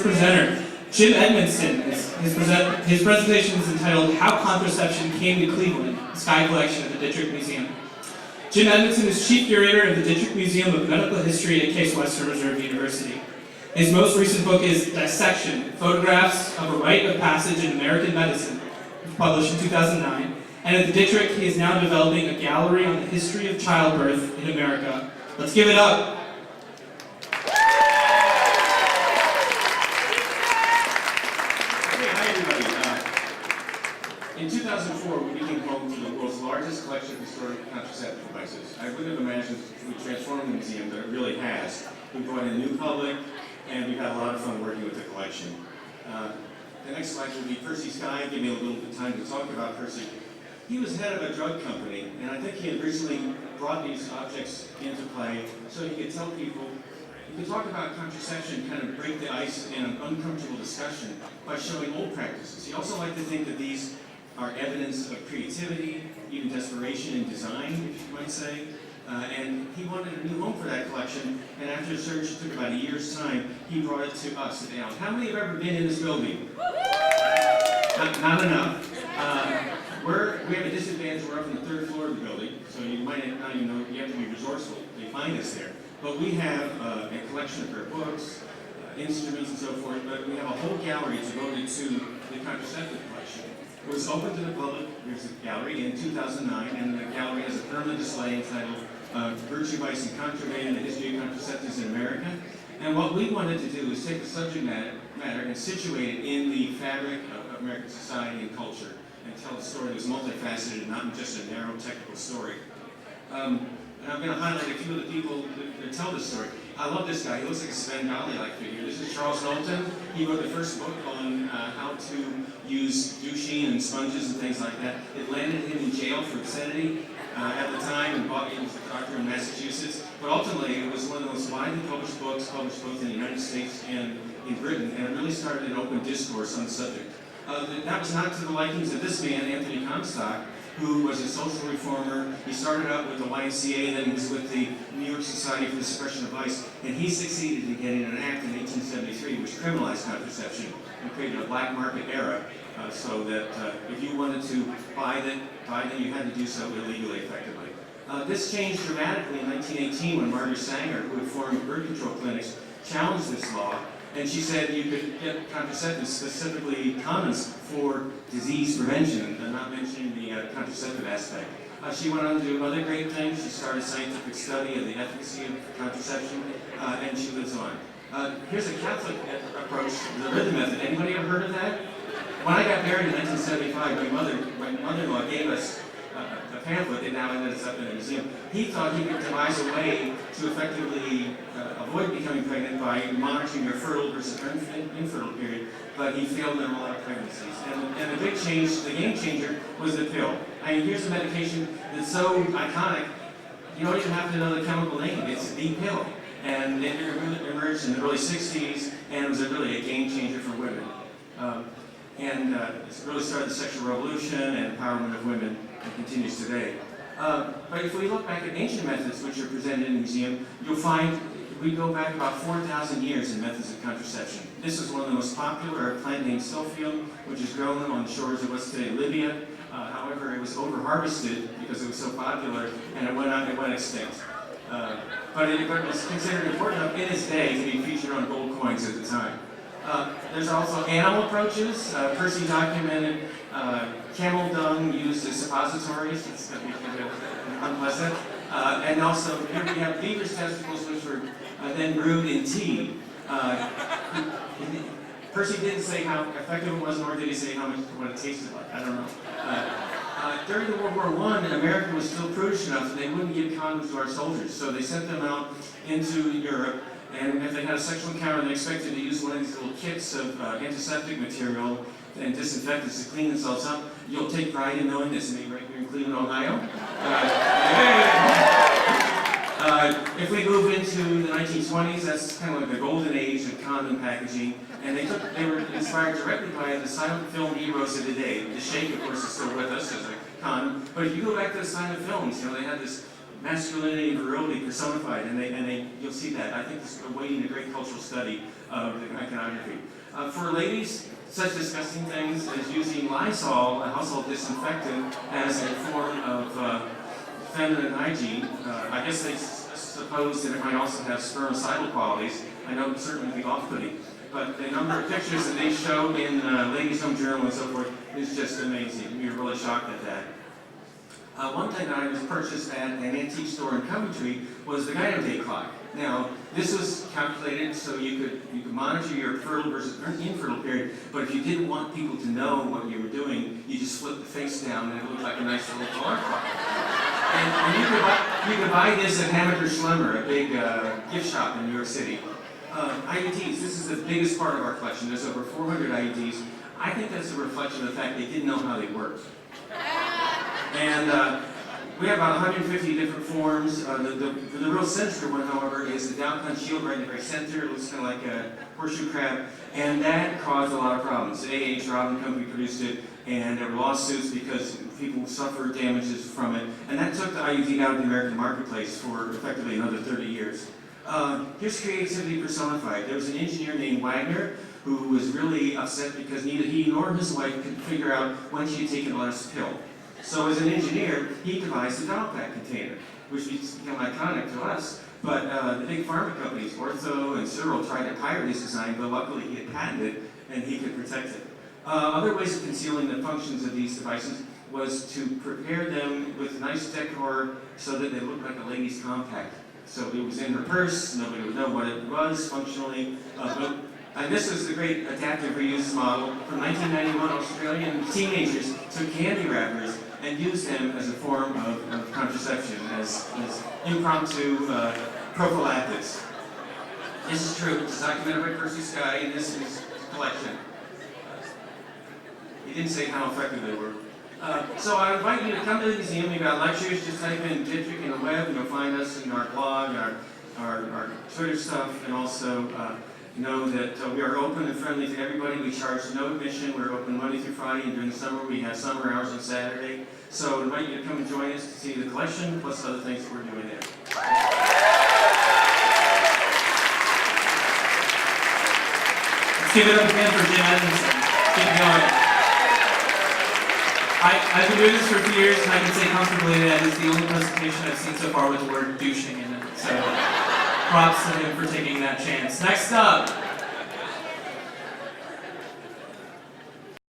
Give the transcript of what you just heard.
first presenter, Jim Edmonson. His presentation is entitled How Contraception Came to Cleveland, a Sky Collection at the Dittrich Museum. Jim Edmonson is Chief Curator of the Dittrich Museum of Medical History at Case Western Reserve University. His most recent book is Dissection, Photographs of a Rite of Passage in American Medicine, published in 2009. And at the Dittrich, he is now developing a gallery on the history of childbirth in America. Let's give it up. In 2004, we became home to the world's largest collection of historic contraceptive devices. I wouldn't have imagined we transformed the museum, but it really has. We brought in a new public, and we've had a lot of fun working with the collection. The next slide will be Percy Sky. Give me a little bit of time to talk about Percy. He was head of a drug company, and I think he had recently brought these objects into play so he could tell people, he could talk about contraception, kind of break the ice in an uncomfortable discussion by showing old practices. He also liked to think that these are evidence of creativity, even desperation in design, if you might say. And he wanted a new home for that collection, and after a search, it took about a year's time, he brought it to us at Allen. How many have ever been in this building? Not enough. We have a disadvantage. We're up on the third floor of the building, so you might not even know, you have to be resourceful to find us there. But we have a collection of her books, instruments and so forth, but we have a whole gallery devoted to the contraceptive collection. It was open to the public. There's a gallery in 2009, and the gallery has a permanent display entitled Virtue, Vice, and Contraband, the History of Contraceptives in America. And what we wanted to do is take the subject matter and situate it in the fabric of American society and culture, and tell a story that's multifaceted, not just a narrow technical story. And I'm going to highlight a few of the people that tell this story. I love this guy. He looks like a Svengali-like figure. This is Charles Knowlton. He wrote the first book on how to use douching and sponges and things like that. It landed him in jail for obscenity at the time, and he was a doctor in Massachusetts. But ultimately, it was one of the most widely published books, published both in the United States and in Britain, and it really started an open discourse on the subject. That was not to the likings of this man, Anthony Comstock, who was a social reformer. He started out with the YMCA, then he was with the New York Society for the Suppression of Vice, and he succeeded in getting an act in 1873 which criminalized contraception and created a black market era, so that if you wanted to buy them, you had to do so illegally, effectively. This changed dramatically in 1918 when Margaret Sanger, who had formed birth control clinics, challenged this law. And she said you could get contraceptives, specifically condoms, for disease prevention, and not mentioning the contraceptive aspect. She went on to do other great things. She started scientific study of the efficacy of contraception, and she lives on. Here's a Catholic approach to the rhythm method. Anybody ever heard of that? When I got married in 1975, my mother-in-law gave us a pamphlet, and now it's up in the museum. He thought he could devise a way to effectively avoid becoming pregnant by monitoring your fertile versus infertile period, but he failed in a lot of pregnancies. And the big change, the game changer, was the pill. I mean, here's a medication that's so iconic, you don't even have to know the chemical name. It's the pill. And it emerged in the early 60s, and it was really a game changer for women. It's really started the sexual revolution and empowerment of women, and continues today. But if we look back at ancient methods which are presented in the museum, you'll find we go back about 4,000 years in methods of contraception. This is one of the most popular, a plant named silphium, which is grown on the shores of what's today Libya. However, it was over-harvested because it was so popular, and it went extinct. But it was considered important enough in its day to be featured on gold coins at the time. There's also animal approaches. Percy documented camel dung used as suppositories. It's going to be kind of unpleasant. And also, here we have beaver's testicles, which were then brewed in tea. Percy didn't say how effective it was, nor did he say what it tasted like. I don't know. During the World War I, America was still prudish enough that they wouldn't give condoms to our soldiers, so they sent them out into Europe. And if they had a sexual encounter, they expected to use one of these little kits of antiseptic material and disinfectants to clean themselves up. You'll take pride in knowing this, me right here in Cleveland, Ohio. If we move into the 1920s, that's kind of like the golden age of condom packaging. And they were inspired directly by the silent film heroes of the day. The Shake, of course, is still with us as a condom. But if you go back to the silent films, they had this masculinity and virility personified, and you'll see that. I think this is awaiting a great cultural study of the iconography. For ladies, such disgusting things as using Lysol, a household disinfectant, as a form of feminine hygiene. I guess they suppose that it might also have spermicidal qualities. I know it certainly be off-putting. But the number of pictures that they show in Ladies' Home Journal and so forth is just amazing. We were really shocked at that. One thing that I was purchased at an antique store in Coventry was the Gyno-Day clock. Now, this was calculated so you could monitor your fertile versus infertile period, but if you didn't want people to know what you were doing, you just flipped the face down and it looked like a nice little alarm clock. And you could buy this at Hammacher Schlemmer, a big gift shop in New York City. IUDs, this is the biggest part of our collection. There's over 400 IUDs. I think that's a reflection of the fact they didn't know how they worked. And we have about 150 different forms. The real sinister one, however, is the down shield right in the very center. It looks kind of like a horseshoe crab, and that caused a lot of problems. A.H. Robin Company produced it, and there were lawsuits because people suffered damages from it, and that took the IUD out of the American marketplace for effectively another 30 years. Here's creativity personified. There was an engineer named Wagner who was really upset because neither he nor his wife could figure out when she had taken the last pill. So as an engineer, he devised a doll pack container, which has become iconic to us. But the big pharma companies, Ortho and Cyril, tried to pirate his design, but luckily he had patented it and he could protect it. Other ways of concealing the functions of these devices was to prepare them with nice decor so that they looked like a lady's compact. So it was in her purse, nobody would know what it was functionally. And this was the great adaptive reuse model. From 1991, Australian teenagers took candy wrappers and used them as a form of contraception, as impromptu prophylactics. This is true. It's documented by Percy Sky, and this is his collection. He didn't say how effective they were. So I invite you to come to the museum. We've got lectures. Just type in District in the web, and you'll find us in our blog, our Twitter stuff, and also know that we are open and friendly to everybody. We charge no admission. We're open Monday through Friday, and during the summer we have summer hours on Saturday. So I invite you to come and join us to see the collection, plus other things that we're doing there. Let's give it up again for Jim Edmonson. Keep going. I've been doing this for a few years, and I can say comfortably that it's the only presentation I've seen so far with the word douching in it. So props to him for taking that chance. Next up.